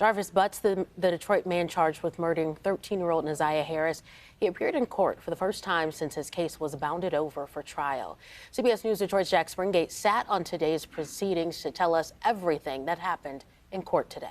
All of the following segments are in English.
Jarvis Butts, the Detroit man charged with murdering 13-year-old Naziah Harris, he appeared in court for the first time since his case was bounded over for trial. CBS News Detroit's Jack Springate sat on today's proceedings to tell us everything that happened in court today.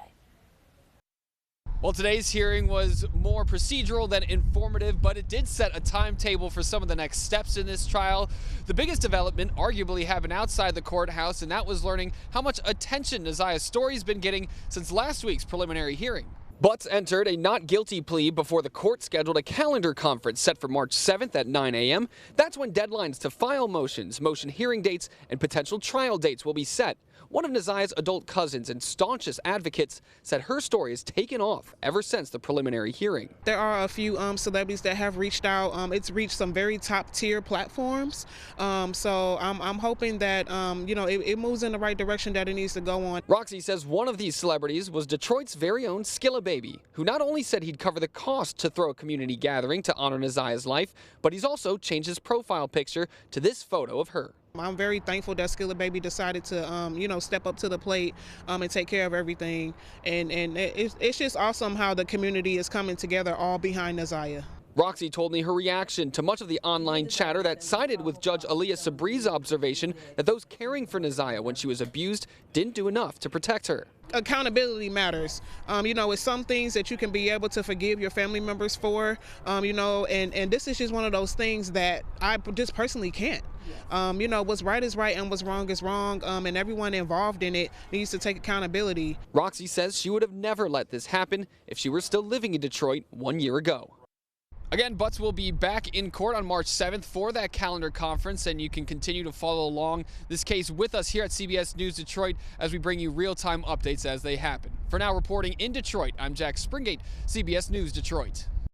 Well, today's hearing was more procedural than informative, but it did set a timetable for some of the next steps in this trial. The biggest development arguably happened outside the courthouse, and that was learning how much attention Naziah's story's been getting since last week's preliminary hearing. Butts entered a not guilty plea before the court scheduled a calendar conference set for March 7th at 9 a.m. That's when deadlines to file motions, motion hearing dates, and potential trial dates will be set. One of Naziah's adult cousins and staunchest advocates said her story has taken off ever since the preliminary hearing. There are a few celebrities that have reached out. It's reached some very top tier platforms. So I'm hoping that, it moves in the right direction that it needs to go on. Roxy says one of these celebrities was Detroit's very own Skilla Baby, who not only said he'd cover the cost to throw a community gathering to honor Naziah's life, but he's also changed his profile picture to this photo of her. I'm very thankful that Skilla Baby decided to, step up to the plate and take care of everything. And it's just awesome how the community is coming together all behind Naziah. Roxy told me her reaction to much of the online chatter that sided with Judge Aaliyah Sabri's observation that those caring for Naziah when she was abused didn't do enough to protect her. Accountability matters. It's some things that you can be able to forgive your family members for, and this is just one of those things that I just personally can't. What's right is right and what's wrong is wrong, and everyone involved in it needs to take accountability. Roxy says she would have never let this happen if she were still living in Detroit 1 year ago. Again, Butts will be back in court on March 7th for that calendar conference, and you can continue to follow along this case with us here at CBS News Detroit as we bring you real-time updates as they happen. For now, reporting in Detroit, I'm Jack Springate, CBS News Detroit.